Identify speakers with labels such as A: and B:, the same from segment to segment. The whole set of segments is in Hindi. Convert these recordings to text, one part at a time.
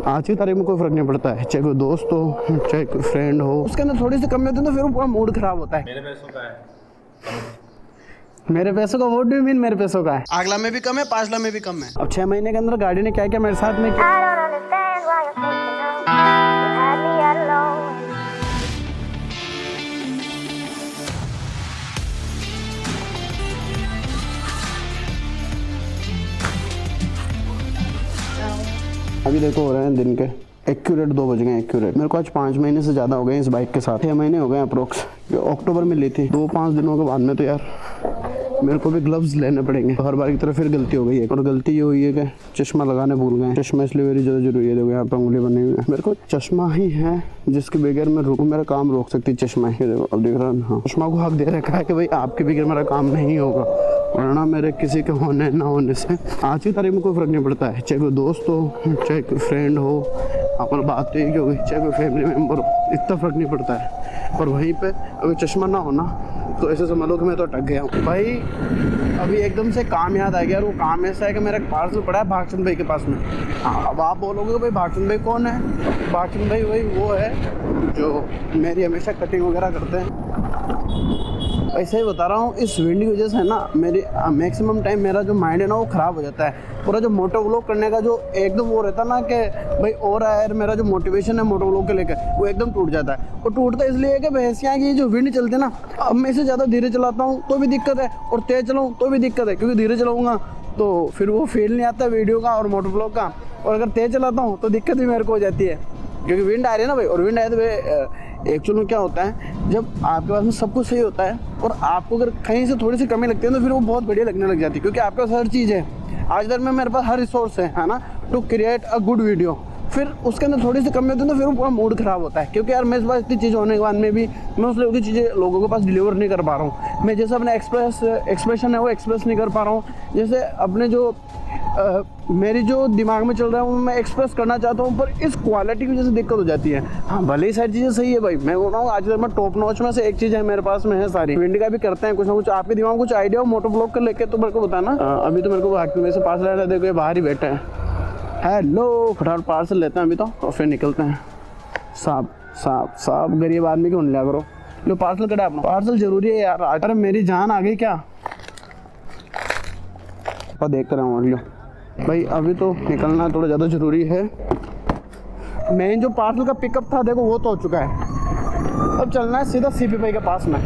A: आज की तारीख में कोई फर्क नहीं पड़ता है, चाहे कोई दोस्त हो चाहे कोई फ्रेंड हो, उसके अंदर थोड़ी सी कमी होती है तो फिर वो पूरा मूड खराब होता है।
B: मेरे पैसों का है,
A: मेरे पैसों का व्हाट डू यू मीन मेरे पैसों का है?
C: अगला में भी कम है, पांचला में भी कम है।
A: अब 6 महीने के अंदर गाड़ी ने क्या क्या मेरे साथ में किया। अभी देखो हो रहे हैं दिन के एक्यूरेट 2 बज गए एक्यूरेट। मेरे को आज 5 महीने से ज़्यादा हो गए इस बाइक के साथ। 6 महीने हो गए अप्रोक्स। अक्टूबर में ली थी, 2-5 दिनों के बाद में तो यार मेरे को भी ग्लव्स लेने पड़ेंगे। तो हर बार की तरह फिर गलती हो गई है, और गलती ये हुई है कि चश्मा लगाने भूल गए। चश्मा इसलिए वेरी ज़्यादा जरूरी है। देखो यहाँ पे उंगली बनी हुई है। मेरे को चश्मा ही है जिसके बगैर मैं रुकूँ, मेरा काम रोक सकती है चश्मा ही। देखो अब देख रहा हूँ, हाँ चश्मा को हक दे रखा है कि भाई आपके बगैर मेरा काम नहीं होगा, वरना मेरे किसी के होने ना होने से आज की तारीख में कोई फर्क नहीं पड़ता है। चाहे कोई दोस्त हो चाहे कोई फ्रेंड हो, अपन बात एक हो गई, चाहे कोई फैमिली मेम्बर हो, इतना फर्क नहीं पड़ता है। और वहीं पे अगर चश्मा ना होना तो ऐसे समझ लो कि मैं तो अटक गया हूँ भाई। अभी एकदम से काम याद आ गया, और वो काम ऐसा है कि मेरा एक पार्सल पड़ा है भागचंद भाई के पास में। अब आप बोलोगे भाई भागचंद भाई कौन है? भागचंद भाई वही वो है जो मेरी हमेशा कटिंग वगैरह करते हैं। ऐसे ही बता रहा हूँ, इस विंड की वजह से ना मेरी मैक्सिमम टाइम मेरा जो माइंड है ना वो ख़राब हो जाता है। पूरा जो मोटो व्लॉग करने का जो एकदम वो रहता ना कि भाई और यार मेरा जो मोटिवेशन है मोटो व्लॉग के लेकर वो एकदम टूट जाता है। वो टूटता इसलिए है कि भैंसियाँ की जो विंड चलती है ना, अब मैं इसे ज़्यादा धीरे चलाता हूँ तो भी दिक्कत है, और तेज़ चलाऊँ तो भी दिक्कत है, क्योंकि धीरे चलाऊँगा तो फिर वो फील नहीं आता वीडियो का और मोटो व्लॉग का, और अगर तेज़ चलाता हूँ तो दिक्कत भी मेरे को हो जाती है, क्योंकि विंड आ रही है ना भाई। और विंड आए तो एक्चुअल में क्या होता है, जब आपके पास में सब कुछ सही होता है और आपको अगर कहीं से थोड़ी सी कमी लगती है तो फिर वो बहुत बढ़िया लगने लग जाती है, क्योंकि आपके पास हर चीज़ है। आज तक में मेरे पास हर रिसोर्स है ना, to create a good video. फिर उसके अंदर थोड़ी सी कमी होती है तो फिर वो पूरा मूड खराब होता है, क्योंकि यार मेरे पास इतनी चीज़ होने के बाद में भी मैं उस लेवल की चीज़ें लोगों के पास डिलीवर नहीं कर पा रहा हूँ। मैं जैसे अपने एक्सप्रेशन है वो एक्सप्रेस नहीं कर पा रहा हूँ, जैसे अपने जो मेरी जो दिमाग में चल रहा है वो मैं एक्सप्रेस करना चाहता हूँ, पर इस क्वालिटी की वजह से दिक्कत हो जाती है। हाँ भले ही सारी चीज़ें सही है भाई, मैं बोल रहा हूँ आज तक मैं टॉप नॉच में से एक चीज़ है मेरे पास में है सारी। विंड का भी करते हैं कुछ ना कुछ। आपके दिमाग में कुछ आइडिया हो मोटो ब्लॉग कर लेके तो मेरे को बताना। अभी तो मेरे को मेरे से पार्सल आया, देखो ये बाहर ही बैठे हैं। हेलो, फटाफट पार्सल लेते हैं अभी तो, और फिर निकलते हैं। साहब गरीब आदमी क्यों लिया करो। लो पार्सल कटा अपना, पार्सल जरूरी है यार। अरे मेरी जान आ गई क्या? देख रहा हूँ भाई, अभी तो निकलना थोड़ा ज़्यादा ज़रूरी है। मेन जो पार्सल का पिकअप था देखो वो तो हो चुका है। अब चलना है सीधा सीपी भाई के पास में,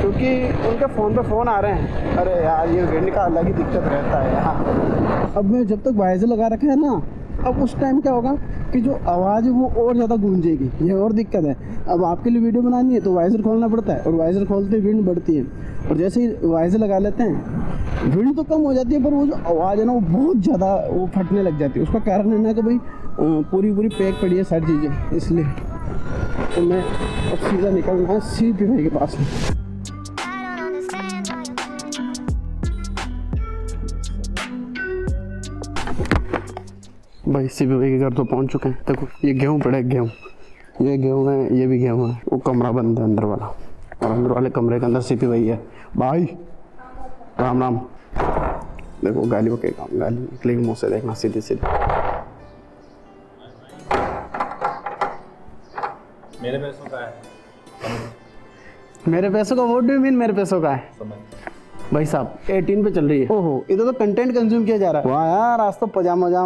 A: क्योंकि उनके फ़ोन पे फ़ोन आ रहे हैं। अरे यार ये विंड का अलग ही दिक्कत रहता है यहाँ। अब मैं जब तक वाइजर लगा रखा है ना, अब उस टाइम क्या होगा कि जो आवाज़ है वो और ज़्यादा गूंजेगी, ये और दिक्कत है। अब आपके लिए वीडियो बनानी है तो वाइजर खोलना पड़ता है, और वाइजर खोलते विंड बढ़ती है, और जैसे ही वाइजर लगा लेते हैं विंड तो कम हो जाती है, पर वो जो आवाज़ है ना वो बहुत ज़्यादा वो फटने लग जाती है। उसका कारण है ना कि भाई पूरी पैक पड़ी है सारी चीज़ें, इसलिए तो मैं अब सीधा निकल रहा हूँ सीपी भाई के पास में। भाई सीपी भाई के घर तो पहुँच चुके हैं। देखो ये गेहूँ पड़े, गेहूँ ये गेहूँ है, ये भी गेहूँ है। वो कमरा बंद है अंदर वाला, और अंदर वाले कमरे के अंदर सीपी भाई है। भाई राम राम। देखो गाली वो क्या गाली निकलेगी मुँह से, देखना सीधी सीधी।
B: मेरे पैसों का है,
A: मेरे पैसों का व्हाट डू यू मीन मेरे पैसों का है? भाई साहब 18 पे चल रही है। ओहो, इधर तो कंटेंट कंज्यूम किया जा रहा है। वाह यार आज तो पजामा
B: नया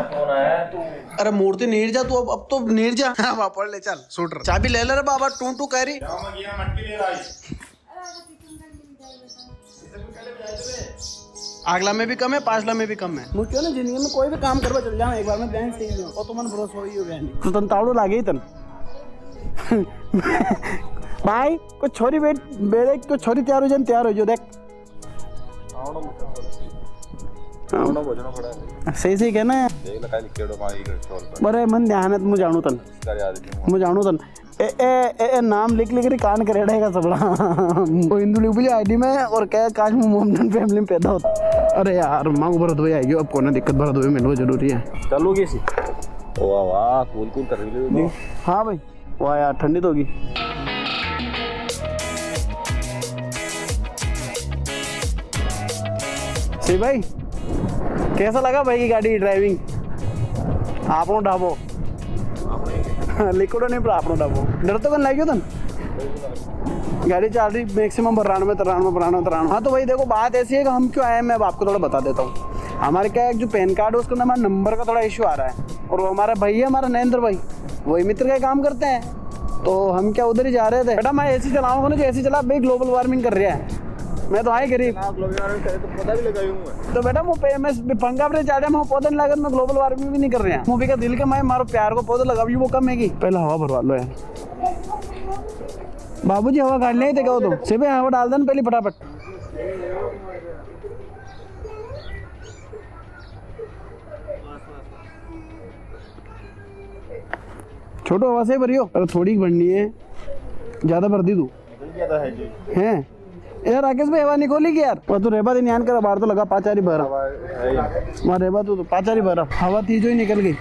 B: फोन आया है। तू
C: अरे मूर्ति नीर जा तू, अब तो नीर जा। हाँ पढ़ ले चल शूटर। चाबी ले ले रे बाबा, टू कह रही। अगला में भी कम है, पांचला में भी कम है। मुझे ना जिंदगी में कोई भी काम करवा चल जाऊँ एक बार में बैंक सीख लूँ, और तुमने भरोसा हो ही हो गया। तो तन तावड़ो लागे ही तन। भाई कुछ छोरी बेरे को छोरी तैयार हो जाए, तैयार हो जो देख। सही सही कहना है। बरे मन ध्यान है मुझे जानू तन ए नाम लिख लिख कान करेगा सबड़ा। वो हिंदू लिखी आईडी में, और क्या काश मैं मोमडन फैमिली में पैदा होता। अरे यार माँ को भरत भाई आएगी, अब कौन है दिक्कत, भरत भाई मिलना जरूरी है।
B: चलोगे सी? वाह वाह कूल कर रही है।
A: हाँ भाई वाह यार ठंडी तो होगी। सही भाई कैसा लगा भाई की गाड़ी ड्राइविंग?
C: આપણો ઢાબો लिक्विड नहीं पर આપણો ઢાબો डर तो कौन लाइक तन गाड़ी चल रही मैक्सिमम 93। हाँ तो भाई देखो बात ऐसी है कि हम क्यों आए हैं मैं अब आपको थोड़ा बता देता हूँ। हमारे क्या है जो पैन कार्ड है उसके अंदर हमारा नंबर का थोड़ा इशू आ रहा है और वो हमारा भाई है हमारा नरेंद्र भाई वही मित्र का काम करते हैं तो हम क्या उधर ही जा रहे थे। बेटा मैं ऐसी चलाऊंगा ना जो ऐसी चला भाई ग्लोबल वार्मिंग कर रहा है मैं तो आए गरीब तो बेटा मैं पंखा अपने चाटे में पौधे नहीं लगा मैं ग्लोबल वार्मिंग भी नहीं कर रहे हैं मूवी का दिल के मैं मारो प्यार को पौधे लगा वो कम है कि पहले हवा भरवा लो यार बाबूजी हवा काट नहीं थे क्या तो सिर्फ हवा डाल देना पहले फटाफट। छोटो हवा से भरियो अरे थोड़ी भरनी है ज्यादा भर दी तू है यार राकेश भाई हवा निकोली की यार तू रेबा दिन यान कर बाहर तो लगा पाचारी भरा वहाँ रेबा तू पाचारी भरा हवा थी जो ही निकल गई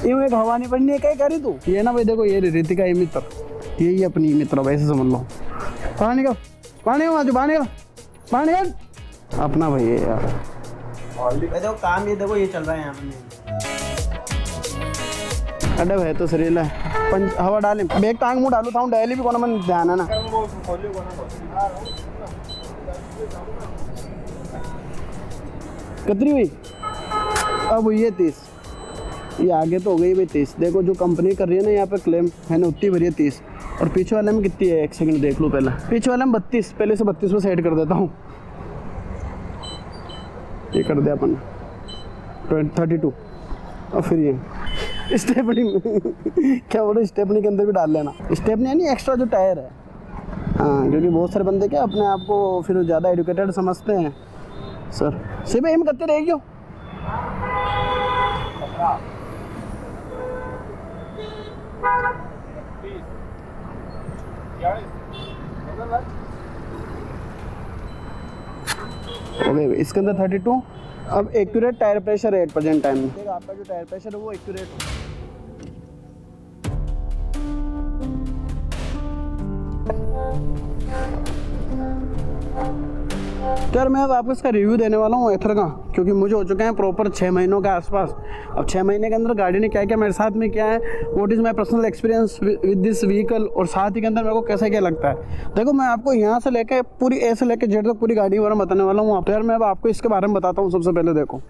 C: ये एक हवा नहीं पड़नी है क्या करी तू ये ना भाई देखो ये रितिका ये मित्र यही अपनी मित्र वैसे समझ लो पानी का पानी पानी अपना भाई है यार देखो काम ये देखो ये चल रहा है यहाँ पे अरे भाई तो शरीर है हवा डाले बैग टांग मुँह डालू था डेली भी कोना मन ध्यान है ना कितनी हुई अब हुई है 30 ये आगे तो हो गई भाई 30 देखो जो कंपनी कर रही है ना यहाँ पे क्लेम है ना उतनी भरी है 30 और पीछे वाले में कितनी है एक सेकंड देख लूँ पहले पीछे वाले में 32 पहले से 32 में सेट कर देता हूँ ये कर दिया अपन 32 और फिर ये स्टेपनी क्या बोलो स्टेपनी के अंदर भी डाल लेना स्टेपनी यानी एक्स्ट्रा जो टायर है हाँ क्योंकि बहुत सारे बंदे क्या अपने आप को फिर ज़्यादा एडुकेटेड समझते हैं सर सिर्फ एम करते रहेगी क्यों ओके इसके अंदर 32 अब एक्यूरेट टायर प्रेशर है 8 प्रेजेंट टाइम में आपका जो टायर प्रेशर है वो एक्यूरेट हो तो यार मैं अब आपको इसका रिव्यू देने वाला हूँ एथर का क्योंकि मुझे हो चुके हैं प्रॉपर 6 महीनों के आसपास। अब 6 महीने के अंदर गाड़ी ने क्या क्या मेरे साथ में क्या है what is my personal experience with this vehicle और साथ ही के अंदर मेरे को कैसा क्या लगता है। देखो मैं आपको यहाँ से लेकर पूरी ए से लेकर जेड तक पूरी गाड़ी के बारे में बताने वाला हूँ। तो यार मैं अब आपको इसके बारे में बताता हूँ। सबसे पहले देखो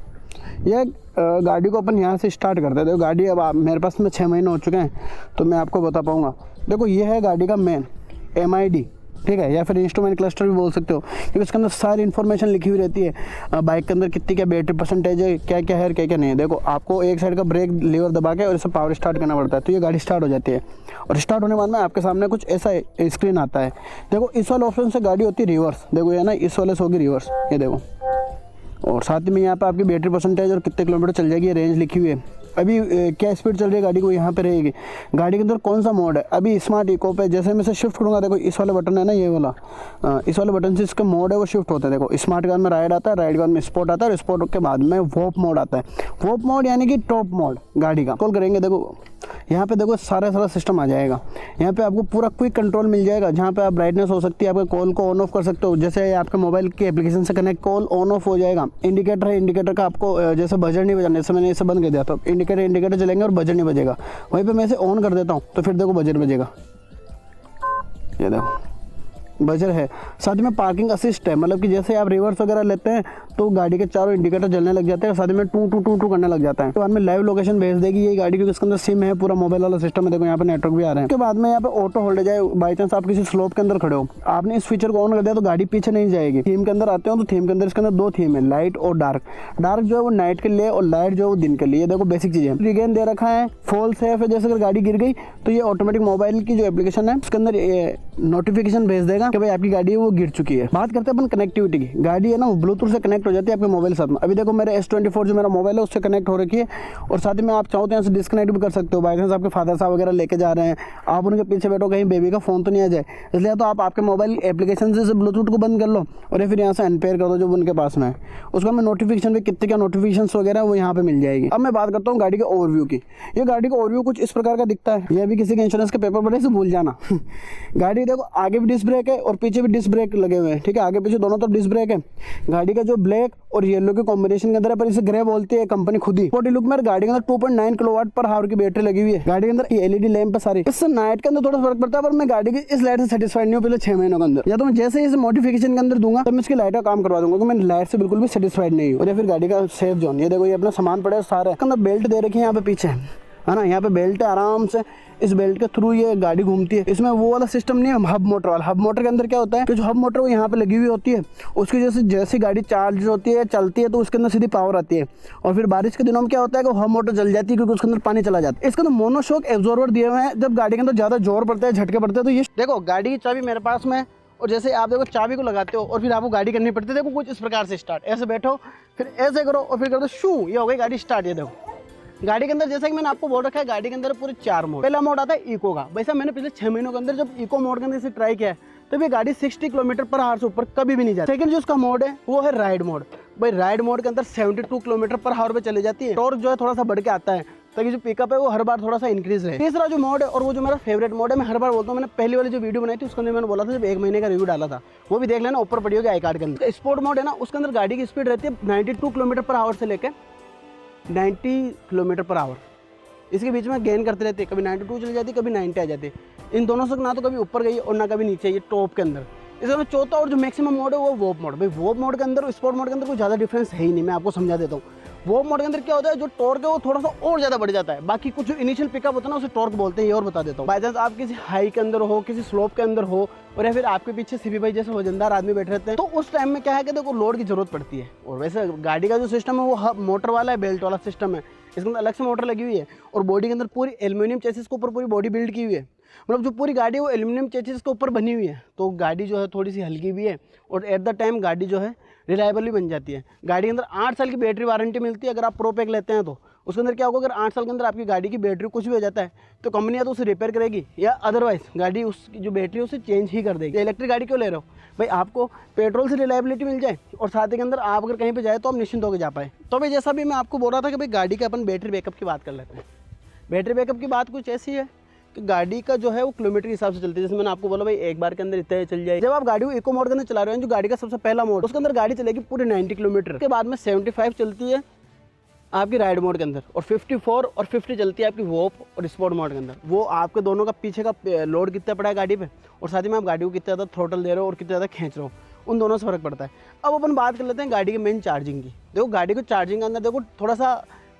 C: ये गाड़ी को अपन यहाँ से स्टार्ट करते हैं। देखो गाड़ी अब मेरे पास में 6 महीने हो चुके हैं तो मैं आपको बता पाऊँगा। देखो ये है गाड़ी का मेन MID ठीक है या फिर इंस्ट्रूमेंट क्लस्टर भी बोल सकते हो क्योंकि इसके अंदर सारी इन्फॉर्मेशन लिखी हुई रहती है। बाइक के अंदर कितनी क्या बैटरी परसेंटेज है क्या क्या है क्या क्या नहीं है। देखो आपको एक साइड का ब्रेक लीवर दबा के और इसे पावर स्टार्ट करना पड़ता है तो ये गाड़ी स्टार्ट हो जाती है और स्टार्ट होने के बाद में आपके सामने कुछ ऐसा स्क्रीन आता है। देखो इस वाले ऑप्शन से गाड़ी होती है रिवर्स। देखो ये ना इस वाले से होगी रिवर्स ये देखो और साथ में यहाँ पे आपकी बैटरी परसेंटेज और कितने किलोमीटर चल जाएगी रेंज लिखी हुई है। अभी क्या स्पीड चल रही है गाड़ी को यहाँ पे रहेगी। गाड़ी के अंदर कौन सा मोड है अभी स्मार्ट इको पे जैसे मैं इसे शिफ्ट करूँगा देखो इस वाले बटन है ना ये वाला इस वाले बटन से इसका मोड है वो शिफ्ट होता है। देखो स्मार्ट कार में राइड आता है राइड कार में स्पोर्ट आता है और स्पोर्ट के बाद में वॉप मोड आता है। वॉप मोड यानी कि टॉप मोड गाड़ी का कॉल करेंगे देखो यहाँ पे देखो सारा सिस्टम आ जाएगा। यहाँ पे आपको पूरा क्विक कंट्रोल मिल जाएगा जहाँ पे आप ब्राइटनेस हो सकती है आपके कॉल को ऑन ऑफ कर सकते हो। जैसे आपके मोबाइल के एप्लीकेशन से कनेक्ट कॉल ऑन ऑफ हो जाएगा। इंडिकेटर है इंडिकेटर का आपको जैसे बजर नहीं बजाना जैसे मैंने इसे बंद कर दिया तो इंडिकेटर चलेंगे और बजर नहीं बजेगा। वहीं पे मैं इसे ऑन कर देता हूँ तो फिर देखो बजर बजेगा। ये देखो बजर है। साथ में पार्किंग असिस्ट है मतलब कि जैसे आप रिवर्स वगैरह लेते हैं तो गाड़ी के चारों इंडिकेटर जलने लग जाते हैं। साथ में टू टू टू टू करने लग जाता है। तो बाद में लाइव लोकेशन भेज देगी ये गाड़ी क्योंकि इसके अंदर सिम है पूरा मोबाइल वाला सिस्टम है। देखो यहाँ पे नेटवर्क भी आ रहे हैं। उसके बाद में यहाँ पे ऑटो होल्ड जाए बाई चांस आप किसी स्लोप के अंदर खड़े हो आपने इस फीचर को ऑन कर दिया तो गाड़ी पीछे नहीं जाएगी। थीम के अंदर आते हो तो थीम के अंदर इसके अंदर 2 थीम है लाइट और डार्क। डार्क जो है वो नाइट के लिए और लाइट जो है वो दिन के लिए। देखो बेसिक चीज़ें रिगेन दे रखा है फॉल सेफ है। जैसे अगर गाड़ी गिर गई तो ये ऑटोमेटिक मोबाइल की जो एप्लीकेशन है उसके अंदर नोटिफिकेशन भेज देगा कि भाई आपकी गाड़ी वो गिर चुकी है। बात करते हैं अपन कनेक्टिविटी की। गाड़ी है ना वो ब्लूटूथ से कनेक्ट हो जाती है आपके मोबाइल साथ में। अभी देखो मेरे S24 जो मेरा मोबाइल है उससे कनेक्ट हो रखी है और साथ में आप चाहो तो यहाँ से डिस्कनेक्ट भी कर सकते हो। बाई चांस आपके फादर साहब वगैरह लेके जा रहे हैं आप उनके पीछे बैठो कहीं बेबी का फ़ोन तो नहीं आ जाए इसलिए तो आप आपके मोबाइल एप्लीकेशन से ब्लूटूथ को बंद कर लो और फिर यहाँ से अनपेयर कर दो जो उनके पास में है। उसका मैं नोटिफिकेशन भी कितने क्या नोटिफिकेशन वगैरह वो यहाँ पे मिल जाएगी। अब मैं बात करता हूँ गाड़ी के ओवरव्यू की। ये गाड़ी का ओवरव्यू कुछ इस प्रकार का दिखता है। ये अभी किसी के इंश्योरेंस के पेपर पड़े से भूल जाना। गाड़ी देखो आगे भी डिस्क ब्रेक है और पीछे भी डिस्क ब्रेक लगे हुए हैं ठीक है। आगे पीछे दोनों तरफ डिस्क ब्रेक है। गाड़ी का जो ब्लैक और येलो के कॉम्बिनेशन के अंदर है, पर इसे ग्रे बोलती है कंपनी खुद ही। स्पोर्टी लुक में गाड़ी के अंदर 2.9 किलोवाट पर हावर की बैटरी लगी हुई है। गाड़ी के अंदर एलईडी लैंप है सारी। इससे नाइट के अंदर थोड़ा फर्क पड़ता है, पर मैं गाड़ी की इस लाइट से सेटिस्फाइड नहीं हूँ पिछले 6 महीनों के अंदर। या तो मैं जैसे इसे मॉडिफिकेशन के अंदर दूंगा तो मैं इसकी लाइट का काम करवा दूंगा, क्योंकि मैं लाइट से बिल्कुल भी सेटिस्फाइड नहीं हूँ। और या फिर गाड़ी का सेफ जोन, ये देखो ये अपना सामान पड़ा है सारा, अंदर बेल्ट दे रखी है यहाँ पे पीछे, है ना, यहाँ पे बेल्ट है, आराम से इस बेल्ट के थ्रू ये गाड़ी घूमती है। इसमें वो वाला सिस्टम नहीं है हब मोटर वाला। हब मोटर के अंदर क्या होता है कि जो हब मोटर वो यहाँ पे लगी हुई होती है, उसकी जैसी गाड़ी चार्ज होती है चलती है तो उसके अंदर सीधी पावर आती है। और फिर बारिश के दिनों में क्या होता है कि हब मोटर जल जाती है, क्योंकि उसके अंदर पानी चला जाता है। इसके अंदर मोनोशॉक एब्जॉर्बर दिए हुए हैं, जब गाड़ी के अंदर ज़्यादा जोर पड़ता है, झटके पड़ते हैं, तो ये देखो गाड़ी की चाबी मेरे पास में, और जैसे आप देखो चाबी को लगाते हो और फिर आपको गाड़ी करनी पड़ती है। देखो कुछ इस प्रकार से स्टार्ट, ऐसे बैठो फिर ऐसे करो और फिर कर दो शू, ये हो गई गाड़ी स्टार्ट। ये देखो गाड़ी के अंदर जैसा कि मैंने आपको बोल रखा है, गाड़ी के अंदर पूरे 4 मोड। पहला मोड आता है इको का। वैसा मैंने पिछले 6 महीनों के अंदर जब इको मोड के अंदर इसे ट्राई किया है तो ये गाड़ी 60 किलोमीटर पर आवर से ऊपर कभी भी नहीं जाती। सेकंड जो उसका मोड है वो है राइड मोड। भाई राइड मोड के अंदर 72 किलोमीटर पर आवर पे चले जाती है। टॉर्क जो है थोड़ा सा बढ़ के आता है, ताकि जो पिकअप है वो हर बार थोड़ा सा इंक्रीज रहे। तीसरा जो मोड है और वो जो मेरा फेवरेट मोड है, मैं हर बार बोलता हूँ, मैंने पहली वाली जो वीडियो बनाई थी उसके अंदर मैंने बोला था, जब 1 महीने का रिव्यू डाला था, वो भी देख लेना, ऊपर पड़ी होगी आई कार्ड के अंदर। स्पोर्ट मोड है ना, उसके अंदर गाड़ी की स्पीड रहती है 92 किलोमीटर पर आवर से लेकर 90 किलोमीटर पर आवर। इसके बीच में गेन करते रहते हैं, कभी 92 चली जाती है, कभी 90 आ जाती है। इन दोनों से ना तो कभी ऊपर गई और ना कभी नीचे, ये टॉप के अंदर। इसका मैं चौथा और जो मैक्सिमम मोड है वो वॉप मोड। भाई वॉप मोड के अंदर और स्पोर्ट मोड के अंदर कोई ज़्यादा डिफरेंस है ही नहीं, मैं आपको समझा देता हूँ। वॉप मोड के अंदर क्या होता है, जो टॉर्क है वो थोड़ा सा और ज़्यादा बढ़ जाता है। बाकी कुछ जो इनिशियल पिकअप होता है ना उसे टॉर्क बोलते हैं, ये और बता देता हूँ। बाई चांस आप किसी हाई के अंदर हो, किसी स्लोप के अंदर हो, और या फिर आपके पीछे सीपी भाई जैसे वजनदार आदमी बैठे रहते हैं, तो उस टाइम में क्या है कि देखो लोड की जरूरत पड़ती है। और वैसे गाड़ी का जो सिस्टम है वो मोटर वाला है, बेल्ट वाला सिस्टम है। इसके अंदर अलग से मोटर लगी हुई है और बॉडी के अंदर पूरी एल्यूमिनियम चेसिस के ऊपर पूरी बॉडी बिल्ड की हुई है। मतलब जो पूरी गाड़ी है वो एल्यूमिनियम चेसिस के ऊपर बनी हुई है, तो गाड़ी जो है थोड़ी सी हल्की भी है और एट द टाइम गाड़ी जो है रिलायबल भी बन जाती है। गाड़ी के अंदर 8 साल की बैटरी वारंटी मिलती है अगर आप प्रो पैक लेते हैं तो। उसके अंदर क्या होगा, अगर 8 साल के अंदर आपकी गाड़ी की बैटरी कुछ भी हो जाता है तो कंपनी या तो उसे रिपेयर करेगी या अदरवाइज गाड़ी उसकी जो बैटरी है उसे चेंज ही कर देगी। इलेक्ट्रिक गाड़ी क्यों ले रहे हो भाई, आपको पेट्रोल से रिलायबिलिटी मिल जाए और साथ ही के अंदर आप अगर कहीं पे जाए तो आप निश्चिंत होकर जा पाए। तो भाई जैसा भी मैं आपको बोल रहा था कि भाई गाड़ी का अपन बैटरी बैकअप की बात कर लेते हैं। बैटरी बैकअप की बात कुछ ऐसी है कि गाड़ी का जो है वो किलोमीटर के हिसाब से चलती है। जैसे मैंने आपको बोला भाई एक बार के अंदर इतना चल जाए। जब आप गाड़ी को इको मोड के अंदर चला रहे हैं, जो गाड़ी का सबसे पहला मोड, उसके अंदर गाड़ी चलेगी पूरे 90 किलोमीटर के बाद में 75 चलती है आपकी राइड मोड के अंदर, और 54 और 50 चलती है आपकी वॉप और स्पोर्ट मोड के अंदर। वो आपके दोनों का पीछे का लोड कितना पड़ा है गाड़ी पे, और साथ ही में आप गाड़ी को कितना ज़्यादा थ्रोटल दे रहे हो और कितना ज़्यादा खींच रहे हो, उन दोनों से फ़र्क पड़ता है। अब अपन बात कर लेते हैं गाड़ी के मेन चार्जिंग की। देखो गाड़ी को चार्जिंग के अंदर देखो थोड़ा सा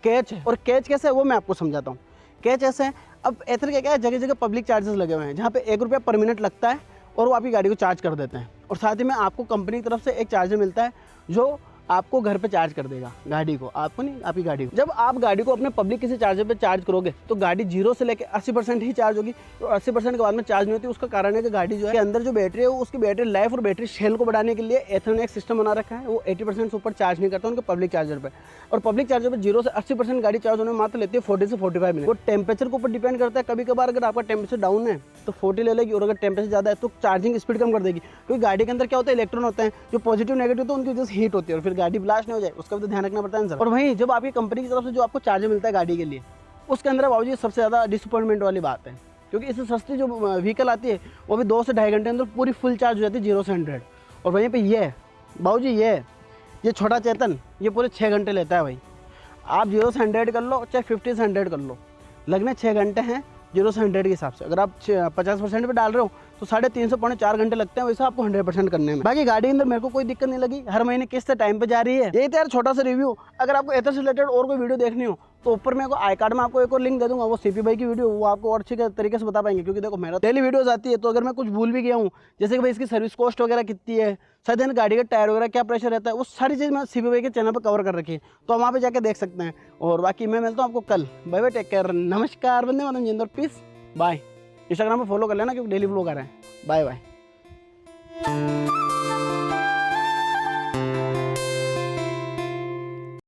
C: कैच है, और कैच कैसे है वो मैं आपको समझाता हूँ। कैच ऐसे है, अब एथर क्या है, जगह जगह पब्लिक चार्जेस लगे हुए हैं जहाँ पे 1 रुपया पर मिनट लगता है और वो आपकी गाड़ी को चार्ज कर देते हैं। और साथ ही में आपको कंपनी की तरफ से एक चार्जर मिलता है जो आपको घर पे चार्ज कर देगा गाड़ी को, आपको नहीं, आपकी गाड़ी को। जब आप गाड़ी को अपने पब्लिक किसी चार्जर पे चार्ज करोगे तो गाड़ी 0 से लेकर 80% ही चार्ज होगी, और 80% के बाद में चार्ज नहीं होती। उसका कारण है कि गाड़ी जो है अंदर जो बैटरी है उसकी बैटरी लाइफ और बैटरी शेल को बढ़ाने के लिए एथर ने एक सिस्टम बना रखा है, वो 80% से ऊपर चार्ज नहीं करता उनके पब्लिक चार्जर पर। और पब्लिक चार्जर पर 0 से 80% गाड़ी चार्ज होने में मात्र लेती है 40 से 45 मिनट। वो टेम्परेचर के ऊपर डिपेंड करता है, कभी कभार अगर आपका टेम्परेचर डाउन है तो 40 ले लेगी, और अगर टेम्परेचर ज़्यादा है तो चार्जिंग स्पीड कम कर देगी। क्योंकि गाड़ी के अंदर क्या होता है, इलेक्ट्रॉन होते हैं जो पॉजिटिव नेगेटिव, तो उनकी वजह से हीट होती है और फिर गाड़ी ब्लास्ट नहीं हो जाए उसका भी तो ध्यान रखना पड़ता है सर। और वहीं जब आपकी कंपनी की तरफ से जो आपको चार्जर मिलता है गाड़ी के लिए, उसके अंदर बाबूजी सबसे ज़्यादा डिसअपॉइंटमेंट वाली बात है, क्योंकि इससे सस्ती जो व्हीकल आती है वो भी 2 से ढाई घंटे अंदर पूरी फुल चार्ज हो जाती है 0 से 100। और वहीं पे ये बाबूजी ये छोटा चेतन ये पूरे 6 घंटे लेता है भाई। आप 0 से 100 कर लो चाहे 50 से 100 कर लो, लगने 6 घंटे हैं 0 से 100 के हिसाब से। अगर आप 50% पे डाल रहे हो तो 3.5 पौने 4 घंटे लगते हैं, वैसे आपको 100% करने में। बाकी गाड़ी के अंदर मेरे को कोई दिक्कत नहीं लगी, हर महीने किस्त टाइम पे जा रही है। यही तो यार छोटा सा रिव्यू। अगर आपको एथर से रिलेटेड और कोई वीडियो देखनी हो तो ऊपर मैं आई कार्ड में आपको एक और लिंक दे दूंगा, वो सीपी भाई की वीडियो, वो आपको और अच्छे तरीके से बता पाएंगे। क्योंकि देखो मेरा डेली वीडियोस आती है, तो अगर मैं कुछ भूल भी गया हूँ, जैसे कि भाई इसकी सर्विस कॉस्ट वगैरह कितनी है, शायद गाड़ी का टायर वगैरह क्या प्रेशर रहता है, वो सारी चीज़ मैं सीपी भाई के चैनल पर कवर कर रखी है, तो वहाँ पे जाके देख सकते हैं। और बाकी मैं मिलता हूँ आपको कल। बाय बाय, टेक केयर, नमस्कार, वंदे मातरम, जिंदर, पीस, बाय। इंस्टाग्राम पर फॉलो कर लेना क्योंकि डेली व्लॉग आ रहे हैं। Bye bye.